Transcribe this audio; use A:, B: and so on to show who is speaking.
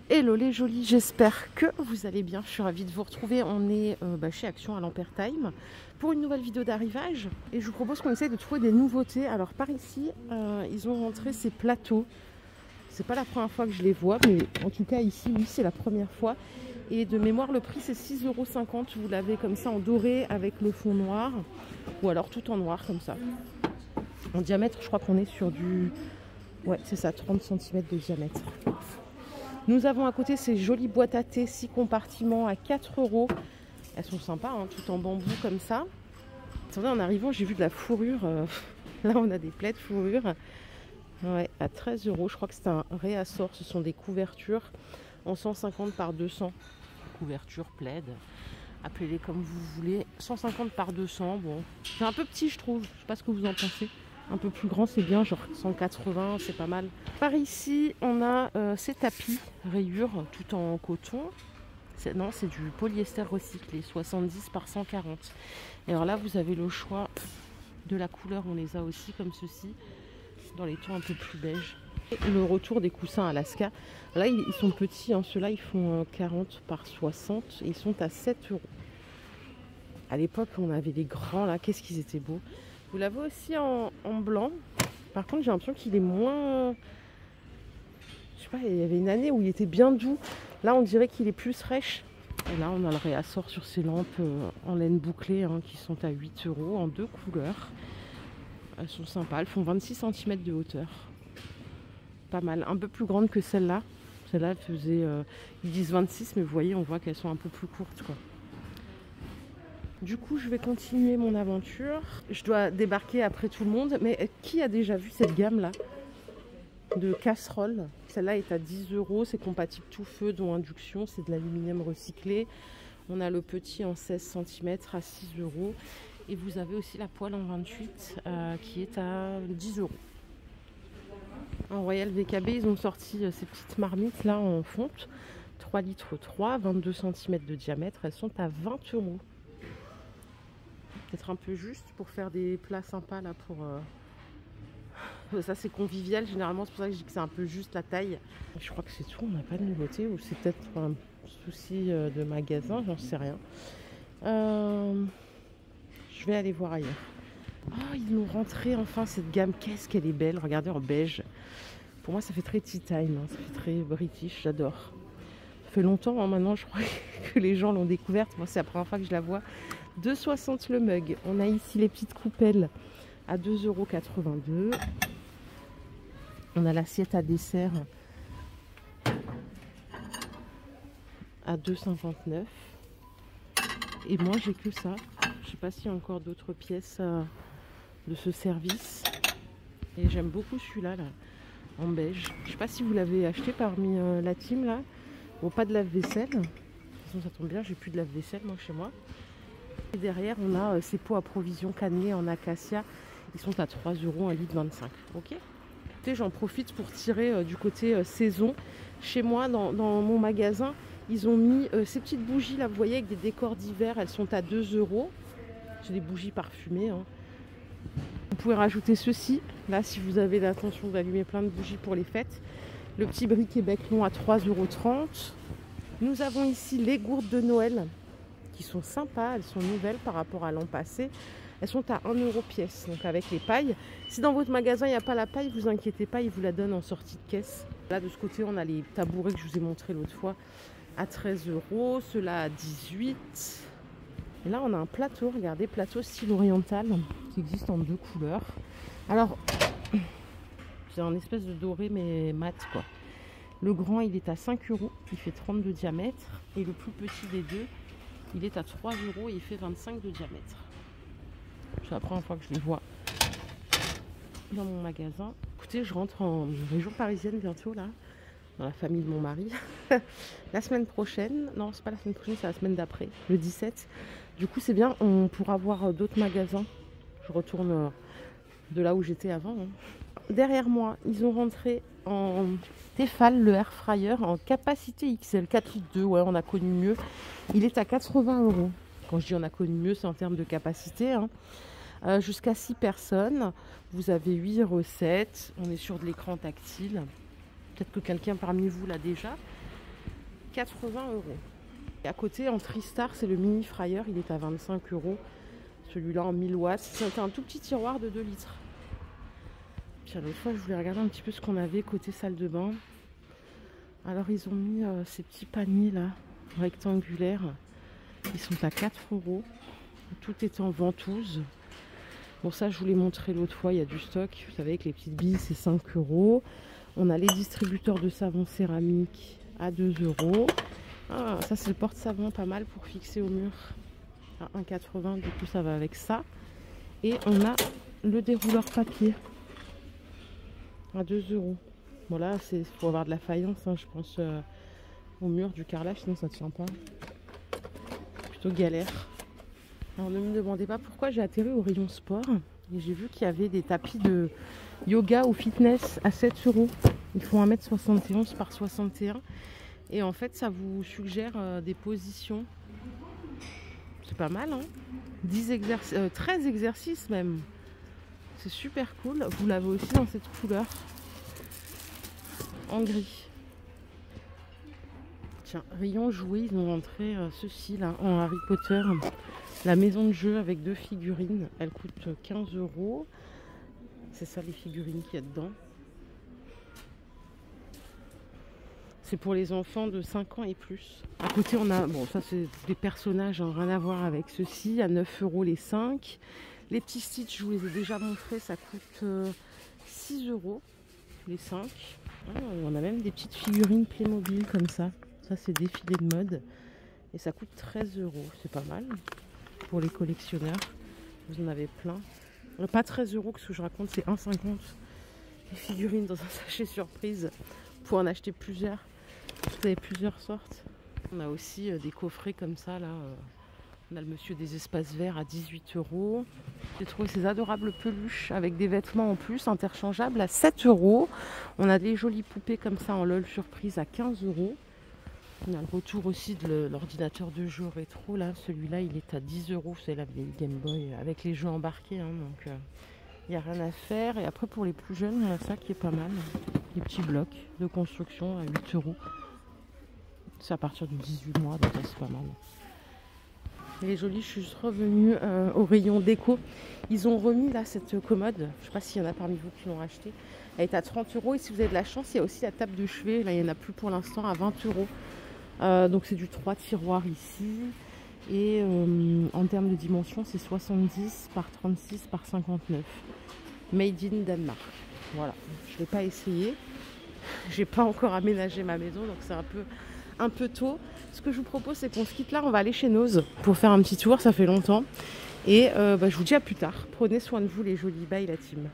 A: Hello les jolis, j'espère que vous allez bien. Je suis ravie de vous retrouver. On est chez Action à l'Ampertime pour une nouvelle vidéo d'arrivage. Et je vous propose qu'on essaye de trouver des nouveautés. Alors par ici, ils ont rentré ces plateaux. C'est pas la première fois que je les vois, mais en tout cas ici, oui, c'est la première fois. Et de mémoire, le prix c'est 6,50 €. Vous l'avez comme ça en doré avec le fond noir. Ou alors tout en noir comme ça. En diamètre, je crois qu'on est sur du... Ouais, c'est ça, 30 cm de diamètre. Nous avons à côté ces jolies boîtes à thé, 6 compartiments à 4 €. Elles sont sympas, hein, tout en bambou comme ça. Attendez, en arrivant, j'ai vu de la fourrure. Là, on a des plaids de fourrure. Ouais, à 13 €. Je crois que c'est un réassort. Ce sont des couvertures en 150 par 200. Couverture, plaid. Appelez-les comme vous voulez. 150 par 200. Bon, c'est un peu petit, je trouve. Je sais pas ce que vous en pensez. Un peu plus grand, c'est bien, genre 180, c'est pas mal. Par ici, on a ces tapis rayures tout en coton. Non, c'est du polyester recyclé, 70 par 140. Et alors là, vous avez le choix de la couleur. On les a aussi comme ceci, dans les tons un peu plus beige. Et le retour des coussins Alaska. Là, ils sont petits, hein. Ceux-là, ils font 40 par 60 et ils sont à 7 €. À l'époque, on avait les grands, là. Qu'est-ce qu'ils étaient beaux. Vous l'avez aussi en blanc. Par contre, j'ai l'impression qu'il est moins... Je sais pas, il y avait une année où il était bien doux. Là, on dirait qu'il est plus fraîche. Et là, on a le réassort sur ces lampes en laine bouclée, hein, qui sont à 8 € en 2 couleurs. Elles sont sympas. Elles font 26 cm de hauteur. Pas mal. Un peu plus grande que celle-là. Celle-là, elle faisait... ils disent 26, mais vous voyez, on voit qu'elles sont un peu plus courtes, quoi. Du coup, je vais continuer mon aventure. Je dois débarquer après tout le monde. Mais qui a déjà vu cette gamme-là de casseroles? Celle-là est à 10 €. C'est compatible tout feu, dont induction. C'est de l'aluminium recyclé. On a le petit en 16 cm à 6 €. Et vous avez aussi la poêle en 28 qui est à 10 €. En Royal VKB, ils ont sorti ces petites marmites là en fonte. 3 litres 3, 22 cm de diamètre. Elles sont à 20 €. Peut-être un peu juste pour faire des plats sympas là pour... Ça c'est convivial généralement, c'est pour ça que je dis que c'est un peu juste la taille. Je crois que c'est tout, on n'a pas de nouveauté ou c'est peut-être un souci de magasin, j'en sais rien. Je vais aller voir ailleurs. Oh, ils nous rentré enfin cette gamme, qu'est-ce qu'elle est belle, regardez en beige. Pour moi ça fait très tea time, hein. Ça fait très british, j'adore. Ça fait longtemps hein, maintenant, je crois que les gens l'ont découverte. Moi c'est la première fois que je la vois. 2,60 € le mug. On a ici les petites coupelles à 2,82 €. On a l'assiette à dessert à 2,59 €. Et moi j'ai que ça. Je sais pas s'il y a encore d'autres pièces de ce service. Et j'aime beaucoup celui-là là, en beige. Je sais pas si vous l'avez acheté parmi la team là. Bon, pas de lave-vaisselle. De toute façon ça tombe bien, j'ai plus de lave-vaisselle moi chez moi. Et derrière, on a ces pots à provision cannelés en acacia. Ils sont à 3 € 1,25 litre. Ok. J'en profite pour tirer du côté saison. Chez moi, dans mon magasin, ils ont mis ces petites bougies là, vous voyez, avec des décors d'hiver. Elles sont à 2 €. C'est des bougies parfumées, hein. Vous pouvez rajouter ceci, là, si vous avez l'intention d'allumer plein de bougies pour les fêtes. Le petit briquet bec long à 3,30 €. Nous avons ici les gourdes de Noël, qui sont sympas, elles sont nouvelles par rapport à l'an passé. Elles sont à 1 € pièce, donc avec les pailles. Si dans votre magasin il n'y a pas la paille, vous inquiétez pas, ils vous la donnent en sortie de caisse. Là de ce côté on a les tabourets que je vous ai montré l'autre fois à 13 €, ceux-là à 18 €. Et là on a un plateau, regardez, plateau style oriental, qui existe en 2 couleurs. Alors, c'est un espèce de doré mais mat quoi. Le grand il est à 5 €, il fait 30 de diamètre. Et le plus petit des deux, il est à 3 € et il fait 25 de diamètre. C'est la première fois que je les vois dans mon magasin. Écoutez, je rentre en région parisienne bientôt là, dans la famille de mon mari. La semaine prochaine, non c'est pas la semaine prochaine, c'est la semaine d'après, le 17. Du coup c'est bien, on pourra voir d'autres magasins. Je retourne de là où j'étais avant, hein. Derrière moi, ils ont rentré en Tefal, le air fryer en capacité XL 4,2 litres. Ouais, on a connu mieux. Il est à 80 €. Quand je dis on a connu mieux, c'est en termes de capacité, hein. Jusqu'à 6 personnes. Vous avez 8 recettes. On est sur de l'écran tactile. Peut-être que quelqu'un parmi vous l'a déjà. 80 €. Et à côté, en Tristar, c'est le mini fryer, il est à 25 €. Celui-là en 1000 watts. C'est un tout petit tiroir de 2 litres. Puis l'autre fois, je voulais regarder un petit peu ce qu'on avait côté salle de bain. Alors, ils ont mis ces petits paniers là, rectangulaires. Ils sont à 4 €. Tout est en ventouse. Bon, ça, je vous l'ai montré l'autre fois, il y a du stock. Vous savez, avec les petites billes, c'est 5 €. On a les distributeurs de savon céramique à 2 €. Ah, ça, c'est le porte-savon, pas mal pour fixer au mur. À 1,80 €, du coup, ça va avec ça. Et on a le dérouleur papier à 2 €. Bon, là, il faut avoir de la faïence, hein, je pense, au mur du carrelage, sinon ça ne tient pas. Plutôt galère. Alors, ne me demandez pas pourquoi j'ai atterri au rayon sport. Et j'ai vu qu'il y avait des tapis de yoga ou fitness à 7 €. Ils font 1,71 m par 61 m. Et en fait, ça vous suggère des positions. C'est pas mal, hein. 13 exercices même. C'est super cool. Vous l'avez aussi dans cette couleur. En gris. Tiens, rayon jouets, ils ont rentré ceci là en Harry Potter. La maison de jeu avec 2 figurines. Elle coûte 15 €. C'est ça les figurines qu'il y a dedans. C'est pour les enfants de 5 ans et plus. À côté, on a, bon, ça c'est des personnages, hein, rien à voir avec ceci, à 9 € les 5. Les petits Stitch, je vous les ai déjà montrés, ça coûte 6 € les 5. Ah, on a même des petites figurines Playmobil comme ça. Ça, c'est défilé de mode. Et ça coûte 13 €. C'est pas mal pour les collectionneurs. Vous en avez plein. Pas 13 € que ce que je raconte, c'est 1,50 € les figurines dans un sachet surprise. Pour en acheter plusieurs. Vous avez plusieurs sortes. On a aussi des coffrets comme ça là. On a le monsieur des espaces verts à 18 €. J'ai trouvé ces adorables peluches avec des vêtements en plus interchangeables à 7 €. On a des jolies poupées comme ça en LOL surprise à 15 €. On a le retour aussi de l'ordinateur de jeu rétro là. Celui-là il est à 10 €. C'est la vieille Game Boy avec les jeux embarqués. Hein, donc il n'y a rien à faire. Et après pour les plus jeunes, on a ça qui est pas mal. Des petits blocs de construction à 8 €. C'est à partir de 18 mois, donc c'est pas mal. Elle est jolie, je suis juste revenue au rayon déco. Ils ont remis là cette commode. Je ne sais pas s'il y en a parmi vous qui l'ont acheté. Elle est à 30 € et si vous avez de la chance, il y a aussi la table de chevet. Là, il n'y en a plus pour l'instant à 20 €. Donc c'est du 3 tiroirs ici. Et en termes de dimension, c'est 70 par 36 par 59. Made in Danemark. Voilà, je ne l'ai pas essayé. J'ai pas encore aménagé ma maison, donc c'est un peu tôt. Ce que je vous propose, c'est qu'on se quitte là. On va aller chez Nose pour faire un petit tour, ça fait longtemps. Et je vous dis à plus tard. Prenez soin de vous les jolis. Bye la team.